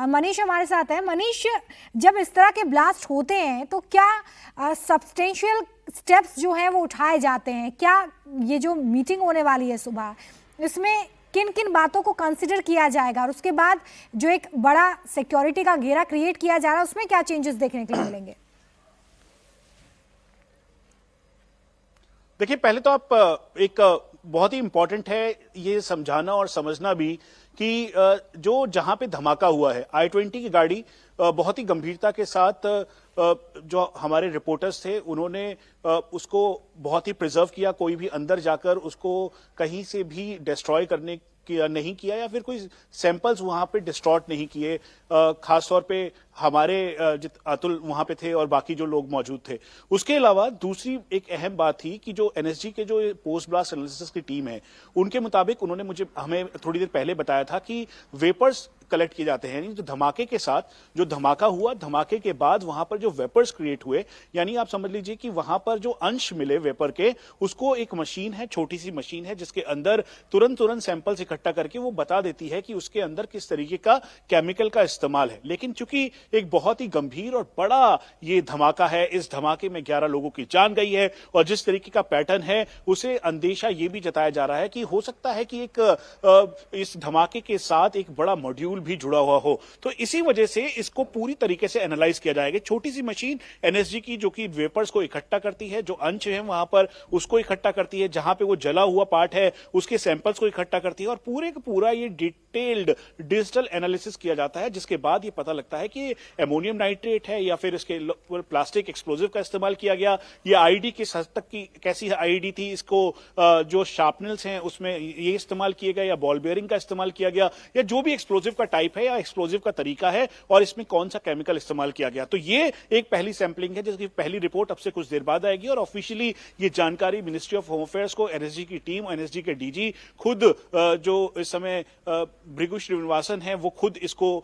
मनीष हमारे साथ है। मनीष, जब इस तरह के ब्लास्ट होते हैं तो क्या सब्सटेंशियल स्टेप्स जो हैं वो उठाए जाते हैं? क्या ये जो मीटिंग होने वाली है सुबह, इसमें किन किन बातों को कंसिडर किया जाएगा, और उसके बाद जो एक बड़ा सिक्योरिटी का घेरा क्रिएट किया जा रहा है उसमें क्या चेंजेस देखने के लिए मिलेंगे? देखिए, पहले तो आप एक बहुत ही इंपॉर्टेंट है ये समझाना और समझना भी कि जो जहां पे धमाका हुआ है, I-20 की गाड़ी बहुत ही गंभीरता के साथ जो हमारे रिपोर्टर्स थे उन्होंने उसको बहुत ही प्रिजर्व किया। कोई भी अंदर जाकर उसको कहीं से भी डिस्ट्रॉय करने किया नहीं किया या फिर कोई सैंपल्स वहां पे डिस्ट्रॉय नहीं किए। खास तौर पे हमारे अतुल वहां पे थे और बाकी जो लोग मौजूद थे। उसके अलावा दूसरी एक अहम बात थी कि जो एनएसजी के जो पोस्ट ब्लास्ट एनालिसिस की टीम है, उनके मुताबिक उन्होंने हमें थोड़ी देर पहले बताया था कि वेपर्स कलेक्ट किए जाते हैं। यानी तो धमाके के साथ जो धमाका हुआ, धमाके के बाद वहां पर जो वेपर्स क्रिएट हुए, यानी आप समझ लीजिए कि वहां पर जो अंश मिले वेपर के, उसको एक मशीन है, छोटी सी मशीन है, जिसके अंदर तुरंत सैंपल्स इकट्ठा करके वो बता देती है कि उसके अंदर किस तरीके का केमिकल का इस्तेमाल है। लेकिन चूंकि एक बहुत ही गंभीर और बड़ा ये धमाका है, इस धमाके में 11 लोगों की जान गई है और जिस तरीके का पैटर्न है उसे अंदेशा ये भी जताया जा रहा है कि हो सकता है कि एक इस धमाके के साथ एक बड़ा मॉड्यूल भी जुड़ा हुआ हो। तो इसी वजह से इसको पूरी तरीके से एनालाइज किया जाएगा। छोटी सी मशीन एनएसजी की जो कि वेपर्स को इकट्ठा करती है, जो अंश है वहां पर उसको इकट्ठा करती है, जहां पे वो जला हुआ पार्ट है उसके सैंपल्स को इकट्ठा करती है और पूरे का पूरा ये डिटेल्ड डिजिटल एनालिसिस किया जाता है, जिसके बाद ये पता लगता है कि एमोनियम नाइट्रेट है या फिर इसके प्लास्टिक एक्सप्लोजिव का इस्तेमाल किया गया, ये आईडी किस हद तक की कैसी आईडी थी, इसको जो शार्पनल्स हैं उसमें ये इस्तेमाल किया गया या बॉल बेयरिंग का इस्तेमाल किया गया या जो भी एक्सप्लोजिव का टाइप है या एक्सप्लोजिव का तरीका है और इसमें कौन सा केमिकल इस्तेमाल किया गया। तो ये एक पहली सैंपलिंग है जिसकी पहली रिपोर्ट अब से कुछ देर बाद आएगी और ऑफिशियली ये जानकारी मिनिस्ट्री ऑफ होम अफेयर्स को एनएसजी की टीम, एनएसजी के डीजी खुद जो इस समय भृगु श्रीनिवासन है वो खुद इसको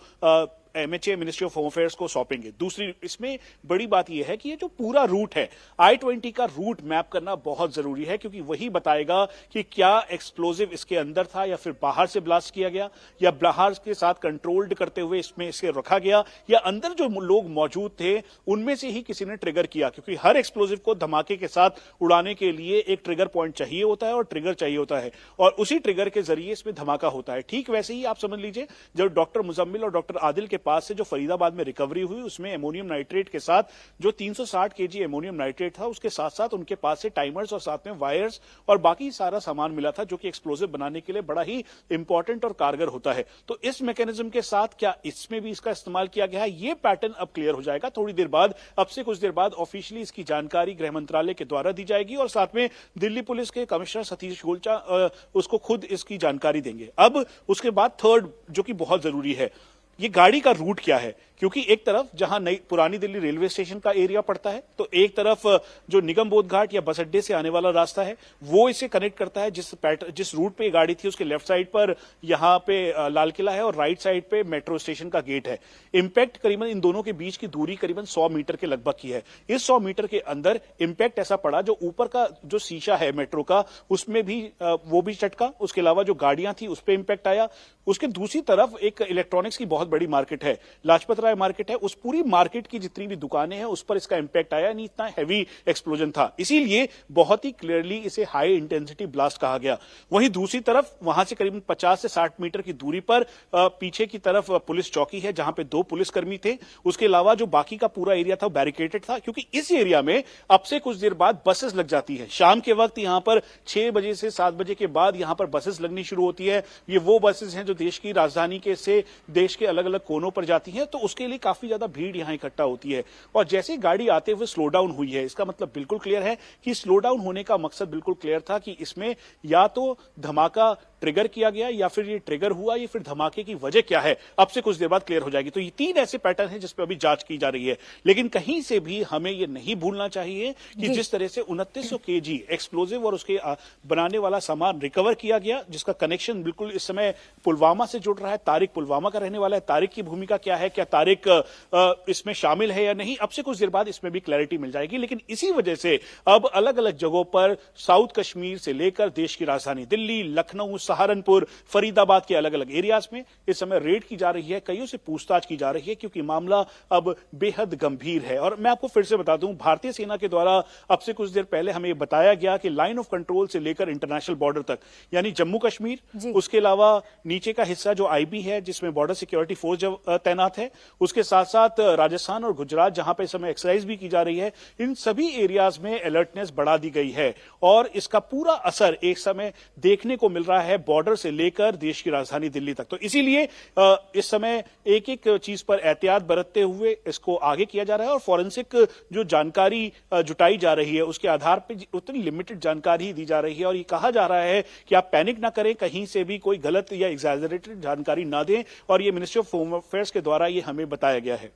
MHA ministry of home affairs को सौंपेंगे। दूसरी इसमें बड़ी बात यह है कि ये जो पूरा रूट है, I-20 का रूट मैप करना बहुत जरूरी है, क्योंकि वही बताएगा कि क्या एक्सप्लोजिव इसके अंदर था या फिर बाहर से ब्लास्ट किया गया या बाहर के साथ कंट्रोल्ड करते हुए इसमें इसे रखा गया या अंदर जो लोग मौजूद थे उनमें से ही किसी ने ट्रिगर किया, क्योंकि हर एक्सप्लोजिव को धमाके के साथ उड़ाने के लिए एक ट्रिगर पॉइंट चाहिए होता है और ट्रिगर चाहिए होता है और उसी ट्रिगर के जरिए इसमें धमाका होता है। ठीक वैसे ही आप समझ लीजिए जब डॉक्टर मुजम्मिल और डॉक्टर आदिल के पास से जो फरीदाबाद में रिकवरी हुई उसमें एमोनियम नाइट्रेट के साथ जो 360 केजी एमोनियम नाइट्रेट था, उसके साथ साथ उनके पास से टाइमर्स और साथ में वायर्स और बाकी सारा सामान मिला था जो कि एक्सप्लोजिव बनाने के लिए बड़ा ही इंपॉर्टेंट और कारगर होता है। तो इस मैकेनिज्म के साथ क्या इसमें भी इसका इस्तेमाल किया गया है, ये पैटर्न अब क्लियर हो जाएगा थोड़ी देर बाद। अब से कुछ देर बाद ऑफिशियली इसकी जानकारी गृह मंत्रालय के द्वारा दी जाएगी और साथ में दिल्ली पुलिस के कमिश्नर सतीश गोलचा उसको खुद इसकी जानकारी देंगे। अब उसके बाद थर्ड जो कि बहुत जरूरी है, ये गाड़ी का रूट क्या है, क्योंकि एक तरफ जहां नई पुरानी दिल्ली रेलवे स्टेशन का एरिया पड़ता है तो एक तरफ जो निगम बोध घाट या बस अड्डे से आने वाला रास्ता है वो इसे कनेक्ट करता है। जिस रूट पे गाड़ी थी उसके लेफ्ट साइड पर यहां पे लाल किला है और राइट साइड पे मेट्रो स्टेशन का गेट है। इंपैक्ट करीबन इन दोनों के बीच की दूरी करीबन 100 मीटर के लगभग की है। इस 100 मीटर के अंदर इंपैक्ट ऐसा पड़ा जो ऊपर का जो शीशा है मेट्रो का उसमें भी वो भी चटका, उसके अलावा जो गाड़ियां थी उस पर इंपैक्ट आया। उसके दूसरी तरफ एक इलेक्ट्रॉनिक्स की बहुत बड़ी मार्केट है, लाजपत राय मार्केट है, उस पूरी मार्केट की जितनी भी दुकानें हैं उस पर इसका इंपैक्ट आया। नहीं, इतना हैवी एक्सप्लोजन था, इसीलिए बहुत ही क्लियरली इसे हाई इंटेंसिटी ब्लास्ट कहा गया। वहीं दूसरी तरफ वहां से करीबन 50 से 60 मीटर की दूरी पर पीछे की तरफ पुलिस चौकी है जहां पे 2 पुलिसकर्मी थे। उसके अलावा जो बाकी का पूरा एरिया था बैरिकेटेड था, क्योंकि इस एरिया में अब से कुछ देर बाद बसेस लग जाती है। शाम के वक्त यहां पर 6 बजे से 7 बजे के बाद यहां पर बसेस लगनी शुरू होती है। ये वो बसेस हैं जो देश की राजधानी के से देश के अलग अलग कोनों पर जाती है, तो उसके लिए काफी ज्यादा भीड़ यहां इकट्ठा होती है। और जैसे गाड़ी आते हुए स्लो डाउन हुई है, इसका मतलब बिल्कुल क्लियर है कि स्लो डाउन होने का मकसद बिल्कुल क्लियर था कि इसमें या तो धमाका ट्रिगर किया गया या फिर ये ट्रिगर हुआ, या फिर धमाके की वजह क्या है अब से कुछ देर बाद क्लियर हो जाएगी। तो ये 3 ऐसे पैटर्न हैं जिस पर अभी जांच की जा रही है। लेकिन कहीं से भी हमें ये नहीं भूलना चाहिए कि जिस तरह से 2900 केजी एक्सप्लोजिव और उसके बनाने वाला सामान रिकवर किया गया, जिसका कनेक्शन बिल्कुल इस समय पुलवामा से जुड़ रहा है। तारिक पुलवामा का रहने वाला है, तारिक की भूमिका क्या है, क्या तारिक इसमें शामिल है या नहीं, अब से कुछ देर बाद इसमें भी क्लैरिटी मिल जाएगी। लेकिन इसी वजह से अब अलग अलग जगहों पर साउथ कश्मीर से लेकर देश की राजधानी दिल्ली, लखनऊ, सहारनपुर, फरीदाबाद के अलग अलग एरियाज में इस समय रेड की जा रही है, कईयों से पूछताछ की जा रही है, क्योंकि मामला अब बेहद गंभीर है। और मैं आपको फिर से बता दूं, भारतीय सेना के द्वारा अब से कुछ देर पहले हमें बताया गया कि लाइन ऑफ कंट्रोल से लेकर इंटरनेशनल बॉर्डर तक, यानी जम्मू कश्मीर, उसके अलावा नीचे का हिस्सा जो आईबी है जिसमें बॉर्डर सिक्योरिटी फोर्स तैनात है, उसके साथ साथ राजस्थान और गुजरात जहां पे इस समय एक्सरसाइज भी की जा रही है, इन सभी एरियाज में अलर्टनेस बढ़ा दी गई है। और इसका पूरा असर एक समय देखने को मिल रहा है बॉर्डर से लेकर देश की राजधानी दिल्ली तक। तो इसीलिए इस समय एक एक चीज पर एहतियात बरतते हुए इसको आगे किया जा रहा है और फॉरेंसिक जो जानकारी जुटाई जा रही है उसके आधार पर उतनी लिमिटेड जानकारी ही दी जा रही है। और ये कहा जा रहा है कि आप पैनिक ना करें, कहीं से भी कोई गलत या एग्जैजरेटेड जानकारी ना दें, और ये मिनिस्ट्री ऑफ होम अफेयर्स के द्वारा ये हमें बताया गया है।